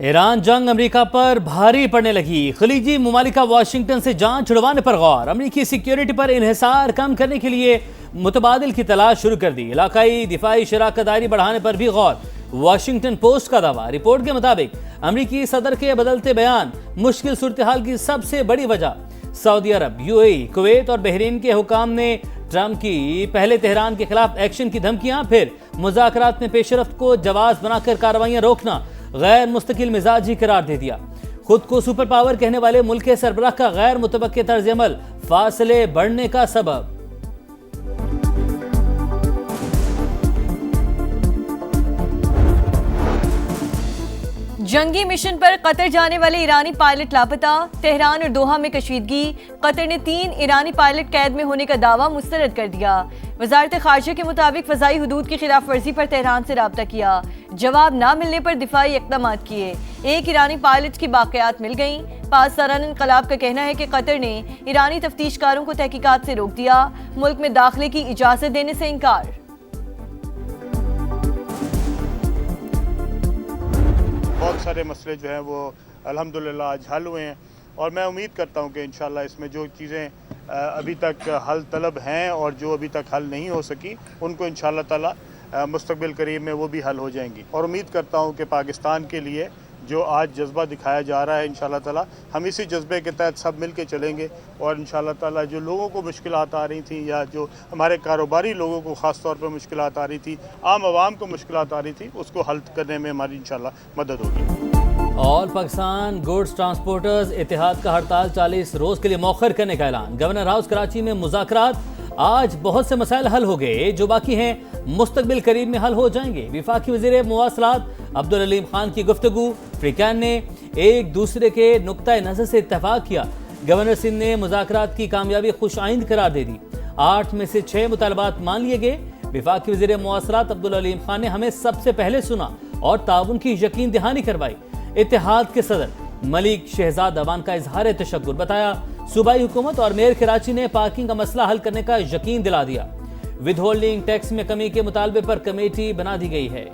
Iran जंग America पर भारी पड़ने लगी। खलीजी मुमालिका वाशिंगटन से जान छुड़वाने पर गौर। अमेरिकी सिक्योरिटी पर इन्हिसार कम करने के लिए मुतबादिल की तलाश शुरू कर दी। इलाकाई दिफाई शराकत दारी बढ़ाने पर भी गौर। वाशिंगटन पोस्ट का दावा। रिपोर्ट के मुताबिक अमेरिकी सदर के बदलते बयान मुश्किल सूरत हाल की सबसे बड़ी वजह। सऊदी अरब, यूएई, कुवैत और बहरीन के हुकाम ने ट्रंप की पहले तेहरान के खिलाफ एक्शन की धमकियां, फिर मुज़ाकरात में पेशरफ्त को जवाज बनाकर कार्रवाइयां रोकना गैर मुस्तकिल मिजाजी करार दे दिया। खुद को सुपर पावर कहने वाले मुल्क के सरबराह का गैर मुतवक्के तर्ज अमल फासले बढ़ने का सबब। जंगी मिशन पर कतर जाने वाले ईरानी पायलट लापता। तेहरान और दोहा में कशीदगी। कतर ने 3 ईरानी पायलट कैद में होने का दावा मुस्तरद कर दिया। वजारत खारजा के मुताबिक फ़ज़ाई हुदूद की खिलाफ वर्जी पर तेहरान से राब्ता किया। जवाब न मिलने पर दिफाई इक़दाम किए। 1 ईरानी पायलट की बाक़ियात मिल गईं। पासदारान इनक़लाब का कहना है कि कतर ने ईरानी तफ्तीशकारों को तहकीकात से रोक दिया। मुल्क में दाखिले की इजाज़त देने से इनकार। बहुत सारे मसले जो हैं वो अल्हम्दुलिल्लाह आज हल हुए हैं और मैं उम्मीद करता हूं कि इंशाल्लाह इसमें जो चीज़ें अभी तक हल तलब हैं और जो अभी तक हल नहीं हो सकी उनको इंशाल्लाह ताला मुस्तक़बिल करीब में वो भी हल हो जाएंगी। और उम्मीद करता हूं कि पाकिस्तान के लिए जो आज जज्बा दिखाया जा रहा है इंशाल्लाह ताला हम इसी जज्बे के तहत सब मिल के चलेंगे और इंशाल्लाह ताला जो लोगों को मुश्किलात आ रही थी या जो हमारे कारोबारी लोगों को ख़ास तौर पर मुश्किलात आ रही थी, आम आवाम को मुश्किलात आ रही थी, उसको हल करने में हमारी इंशाल्लाह मदद होगी। ऑल पाकिस्तान गुड्स ट्रांसपोर्टर्स इत्तेहाद का हड़ताल 40 रोज़ के लिए मौखर करने का ऐलान। गवर्नर हाउस कराची में मुज़ाकरात। आज बहुत से मसाइल हल हो गए, जो बाकी हैं मुस्तकबिल करीब में हल हो जाएंगे। वफाकी वज़ीर मवासलात अब्दुल अलीम खान की गुफ्तगू। फ्रीकैन ने एक दूसरे के नुक्ता नज़र से इत्तफाक किया। गवर्नर सिंध ने मुज़ाकरात की कामयाबी खुश आइंद करार दे दी। 8 में से 6 मुतालबात मान लिए गए। वफाकी वज़ीर मवासलात अब्दुल अलीम खान ने हमें सबसे पहले सुना और ताउन की यकीन दहानी करवाई। इत्तेहाद के सदर मलिक शहजाद अवान का इजहार तशक्कुर बताया। सूबाई हुकूमत और मेयर कराची ने पार्किंग का मसला हल करने का यकीन दिला दिया। विद होल्डिंग टैक्स में कमी के मुतालबे पर कमेटी बना दी गई है।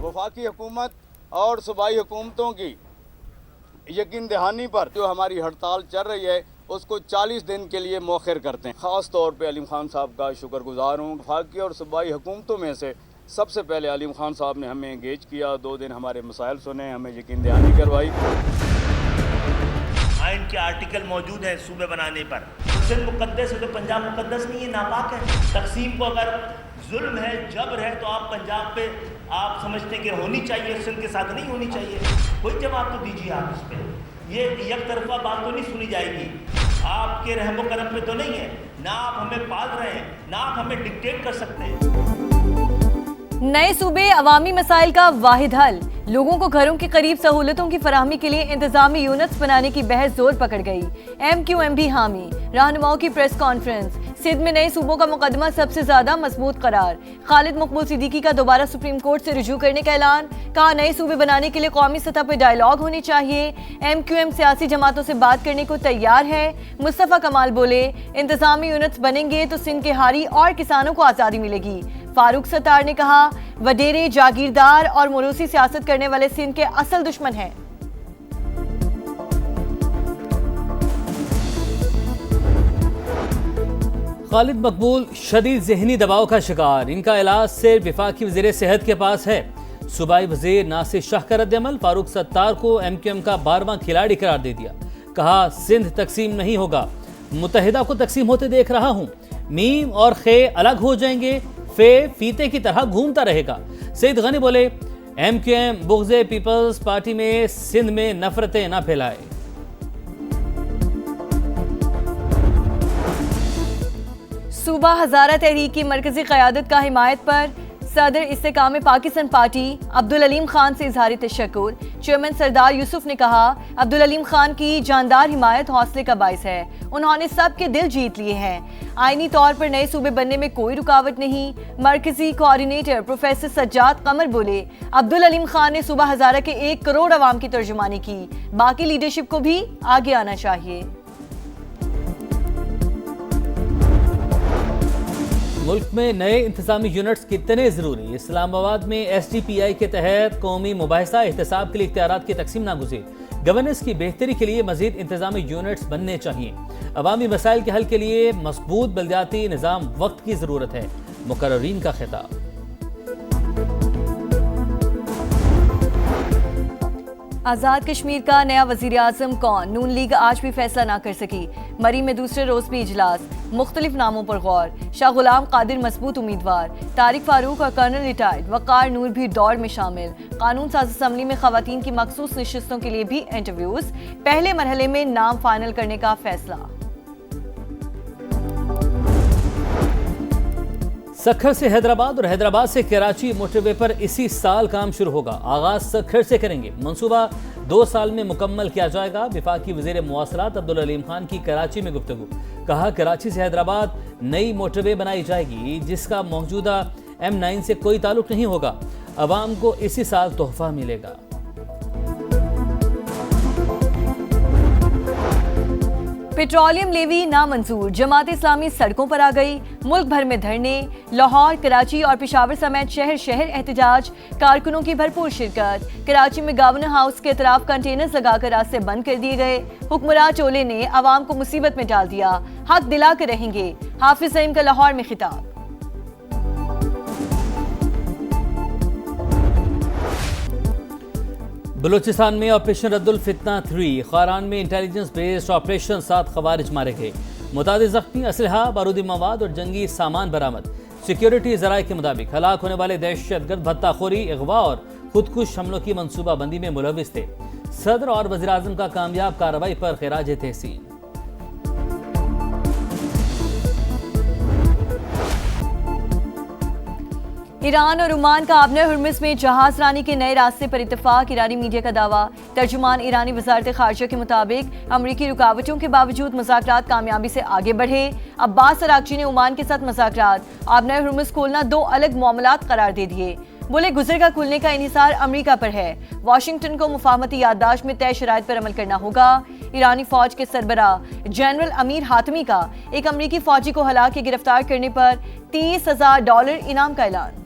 वफाकी हुकूमत और सूबाई हुकूमतों की यकीन दहानी पर जो हमारी हड़ताल चल रही है उसको 40 दिन के लिए मौखर करते हैं। ख़ास तौर पे अलीम खान साहब का शुक्रगुजार हूँ। वफाकी और सूबाई हुकूमतों में से सबसे पहले अलीम खान साहब ने हमें एंगेज किया, 2 दिन हमारे मसाइल सुने, हमें यकीन दहानी करवाई। आइन के आर्टिकल मौजूद है सूबे बनाने पर। सिंध मुकद्दस है तो पंजाब मुकद्दस नहीं है, नापाक है। तकसीम को अगर जुल्म है, जबर है, तो आप पंजाब पे आप समझते हैं कि होनी चाहिए, सिंध के साथ नहीं होनी चाहिए। कोई जवाब तो दीजिए आप इस पर। ये एक तरफा बात तो नहीं सुनी जाएगी। आपके रहमो करम पे तो नहीं है ना, आप हमें पाल रहे हैं ना आप हमें डिक्टेट कर सकते हैं। नए सूबे अवामी मसाइल का वाहिद हल। लोगों को घरों के करीब सहूलतों की फराहमी के लिए इंतजामी यूनिट्स बनाने की बहस जोर पकड़ गई। MQM भी हामी। रहनुमाओं की प्रेस कॉन्फ्रेंस। सिंध में नए सूबों का मुकदमा सबसे ज्यादा मजबूत करार। खालिद मकबूल सिद्दीकी का दोबारा सुप्रीम कोर्ट से रुजू करने का ऐलान। कहा नए सूबे बनाने के लिए कौमी सतह पर डायलॉग होनी चाहिए। MQM सियासी जमातों से बात करने को तैयार है। मुस्तफा कमाल बोले इंतजामी यूनिट्स बनेंगे तो सिंध के हारी और किसानों को आज़ादी मिलेगी। फारूक सत्तार ने कहा वडेरे, जागीरदार और मोरूसी सियासत करने वाले सिंध के असल दुश्मन हैं। खालिद मकबूल शदीद ज़हनी दबाव का शिकार। इनका इलाज सिर्फ वफाकी वज़ीर सेहत के पास है। सूबाई वज़ीर नासिर शाह का रद्द-ए-अमल। फारूक सत्तार को MQM का 12वां खिलाड़ी करार दे दिया। कहा सिंध तकसीम नहीं होगा, मुत्तहिदा को तकसीम होते देख रहा हूँ। मीम और खे अलग हो जाएंगे, फे फीते की तरह घूमता रहेगा। सईद गनी बोले MQM बुग़्ज़े पीपल्स पार्टी में सिंध में नफरतें न फैलाए। सूबा हज़ारा तहरीक की मरकजी क़यादत का हिमायत पर सदर इस्तेकाम पाकिस्तान पार्टी अब्दुल अलीम खान से इजहार तशक्कुर। चेयरमैन सरदार यूसुफ ने कहा अब्दुल अलीम खान की जानदार हिमायत हौसले का बाइस है। उन्होंने सबके दिल जीत लिए हैं। आईनी तौर पर नए सूबे बनने में कोई रुकावट नहीं। मरकजी कोऑर्डिनेटर प्रोफेसर सज्जाद कमर बोले अब्दुल अलीम खान ने सूबा हज़ारा के 1 करोड़ अवाम की तर्जुमानी की। बाकी लीडरशिप को भी आगे आना चाहिए। मुल्क में नए इंतजामी यूनिट्स कितने जरूरी? इस्लामाबाद में SDPI के तहत कौमी मुबाहिसा एहतसाब के लिए इख्तियारात की तकसीम नागुज़ीर। गवर्नेंस की बेहतरी के लिए मजीद इंतजामी यूनिट्स बनने चाहिए। अवामी मसाइल के हल के लिए मजबूत बल्दियाती निज़ाम वक्त की ज़रूरत है। मुकर्रीन का खिताब। आज़ाद कश्मीर का नया वज़ीर आज़म कौन? नून लीग आज भी फैसला ना कर सकी। मरी में दूसरे रोज भी इजलास, मुख्तलिफ नामों पर गौर। शाह गुलाम कादिर मजबूत उम्मीदवार, तारिक फारूक और कर्नल रिटायर्ड वक़ार नूर भी दौड़ में शामिल। कानून साज असम्बली में खवातीन की मखसूस नशिस्तों के लिए भी इंटरव्यूज। पहले मरहले में नाम फाइनल करने का फैसला। सखर से हैदराबाद और हैदराबाद से कराची मोटरवे पर इसी साल काम शुरू होगा। आगाज सखर से करेंगे। मंसूबा 2 साल में मुकम्मल किया जाएगा। वफाकी वज़ीर मवासलात अब्दुल अलीम खान की कराची में गुफ्तगू। कहा कराची से हैदराबाद नई मोटरवे बनाई जाएगी जिसका मौजूदा M9 से कोई ताल्लुक नहीं होगा। अवाम को इसी साल तोहफा मिलेगा। पेट्रोलियम लेवी नामंजूर, जमात इस्लामी सड़कों पर आ गई। मुल्क भर में धरने, लाहौर, कराची और पेशावर समेत शहर शहर एहतजाज। कारकुनों की भरपूर शिरकत। कराची में गवर्नर हाउस के अतराफ कंटेनर्स लगाकर रास्ते बंद कर दिए गए। हुक्मरान टोले ने आवाम को मुसीबत में डाल दिया। हक दिला कर रहेंगे। हाफिज सईम का लाहौर में खिताब। बलूचिस्तान में ऑपरेशन रद्दुल फितना 3, खारान में इंटेलिजेंस बेस्ड ऑपरेशन 7 खवारिज मारे गए। मुतादिद जख्मी, असलहा, बारूदी मवाद और जंगी सामान बरामद। सिक्योरिटी जराये के मुताबिक हलाक होने वाले दहशतगर्द भत्ताखोरी, अगवा और खुदकुश हमलों की मनसूबाबंदी में मुलविस थे। सदर और वज़ीर आज़म का कामयाब कार्रवाई पर खिराज तहसीन। ईरान और ओमान का आबनर हुर्मुज़ में जहाज रानी के नए रास्ते पर इत्तेफाक। ईरानी मीडिया का दावा। तर्जुमान ईरानी वज़ारत ख़ारिजा के मुताबिक अमरीकी रुकावटों के बावजूद मुज़ाकरात कामयाबी से आगे बढ़े। अब्बास अरागची ने ओमान के साथ मुज़ाकरात आबनर हुर्मुज़ खोलना 2 अलग मामलात करार दे दिए। बोले गुजर का खुलने का इन्हिसार अमरीका पर है। वाशिंगटन को मुफाहमती याददाश्त में तय शराइत पर अमल करना होगा। ईरानी फौज के सरबराह जनरल अमीर हातमी का एक अमरीकी फौजी को हला के गिरफ्तार करने पर $30,000 इनाम का ऐलान।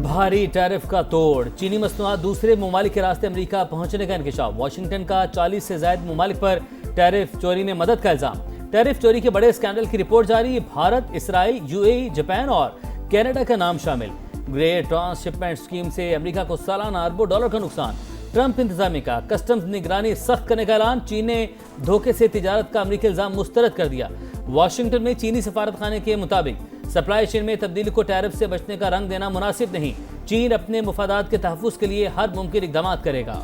भारी टैरिफ का तोड़। चीनी मसनूआत दूसरे ममालिक के रास्ते अमेरिका पहुंचने का इंकशाफ। वाशिंगटन का 40 से ज्यादा ममालिक पर टैरिफ चोरी में मदद का इल्जाम। टैरिफ चोरी के बड़े स्कैंडल की रिपोर्ट जारी। भारत, इसराइल, UAE, जापान और कनाडा का नाम शामिल। ग्रेट ट्रांसशिपमेंट स्कीम से अमेरिका को सालाना अरबों डॉलर का नुकसान। ट्रंप इंतजामी का कस्टम्स निगरानी सख्त करने का ऐलान। चीन ने धोखे से तिजारत का अमेरिकी इल्जाम मुस्तरद कर दिया। वाशिंगटन में चीनी सफारत खाने के मुताबिक सप्लाई चेन में तब्दीली को टैरिफ से बचने का रंग देना मुनासिब नहीं। चीन अपने मुफादात के तहफ़्फ़ुज़ के लिए हर मुमकिन इक़दाम करेगा।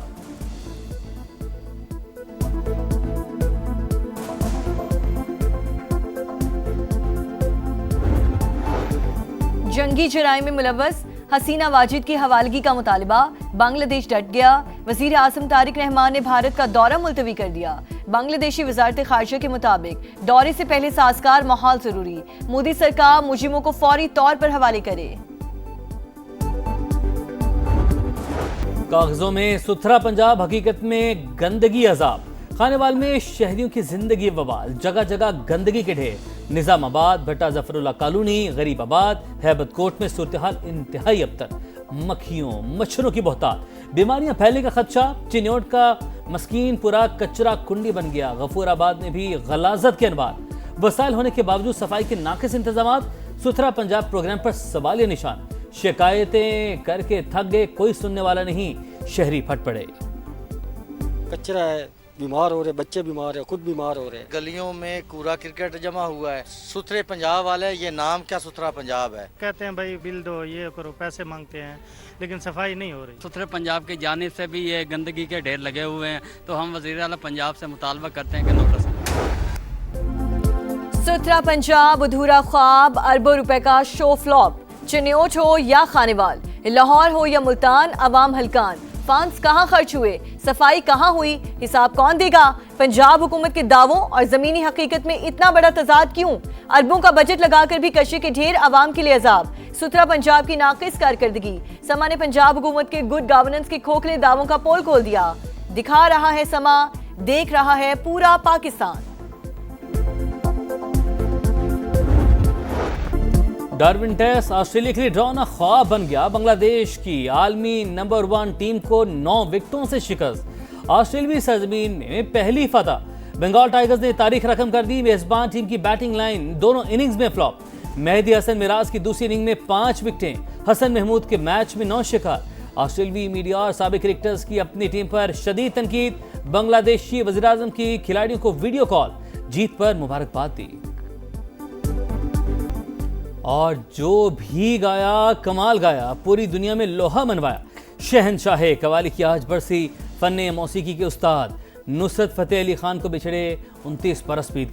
जंगी जराइम में मुलव्वस हसीना वाजिद की हवालगी का मुतालिबा। बांग्लादेश डट गया। वज़ीर आज़म तारिक रहमान ने भारत का दौरा मुलतवी कर दिया। बांग्लादेशी वज़ारत ख़ारिजा के मुताबिक दौरे से पहले साज़गार माहौल जरूरी। मोदी सरकार मुजरिमों को फौरी तौर पर हवाले करे। कागजों में सुथरा पंजाब, हकीकत में गंदगी अजाब। खानेवाल में शहरियों की जिंदगी बवाल, जगह जगह गंदगी के ढेर। निजामाबाद, भट्टा जफरुल्ला कॉलोनी, गरीबाबाद, हैबत कोट में सूरत हाल इंतहाई अबतर। मक्खियों मच्छरों की बहुतात, बीमारियां फैलने का खदशा। चिन्योट का मस्कीनपुरा कचरा कुंडी बन गया। गफूराबाद में भी गलाजत के अनवार। वसाइल होने के बावजूद सफाई के नाकिस इंतजाम। सुथरा पंजाब प्रोग्राम पर सवालिया निशान। शिकायतें करके थक गए, कोई सुनने वाला नहीं। शहरी फट पड़े। कचरा है, बीमार हो रहे, बच्चे बीमार है, खुद बीमार हो रहे। गलियों में कूड़ा क्रिकेट जमा हुआ है। सुथरे पंजाब वाले, ये नाम क्या सुथरा पंजाब है? कहते हैं भाई बिल दो, ये करो, पैसे मांगते हैं, लेकिन सफाई नहीं हो रही। सुथरे पंजाब की जानिब से भी ये गंदगी के ढेर लगे हुए हैं, तो हम वज़ीर आला पंजाब से मुतालबा करते हैं कि नोटिस। सुथरा पंजाब अधूरा ख्वाब, अरबों रुपए का शो फ्लॉप। चिन्योट हो या खानेवाल, लाहौर हो या मुल्तान, अवाम हलकान। फंड्स कहाँ खर्च हुए, सफाई कहाँ हुई, हिसाब कौन देगा? पंजाब हुकूमत के दावों और जमीनी हकीकत में इतना बड़ा तजाद क्यों? अरबों का बजट लगाकर भी कशे के ढेर, अवाम के लिए अजाब। सुथरा पंजाब की नाकिस कारकर्दगी। समा ने पंजाब हुकूमत के गुड गवर्नेंस के खोखले दावों का पोल खोल दिया। दिखा रहा है समा देख रहा है पूरा पाकिस्तान। डार्विन टेस्ट ऑस्ट्रेलिया के लिए ड्रॉना ख्वाब बन गया। बांग्लादेश की आलमी नंबर 1 टीम को 9 विकेटों से शिकस्त। ऑस्ट्रेलियाई सरजमीन में पहली फतह। बंगाल टाइगर्स ने तारीख रकम कर दी। मेजबान टीम की बैटिंग लाइन दोनों इनिंग्स में फ्लॉप। मेहदी हसन मिराज की दूसरी इनिंग में 5 विकेटें। हसन महमूद के मैच में 9 शिकार। ऑस्ट्रेलियाई मीडिया और साबिक क्रिकेटर्स की अपनी टीम पर शदीद तनकीद। बांग्लादेशी वज़ीर-ए-आज़म की खिलाड़ियों को वीडियो कॉल, जीत पर मुबारकबाद दी। और जो भी गाया कमाल गाया, पूरी दुनिया में लोहा मनवाया। शहनशाह कवाली की आज बरसी। फन्ने मौसीकी के उस्ताद नुसरत फतेह अली खान को बिछड़े 29 बरस बीत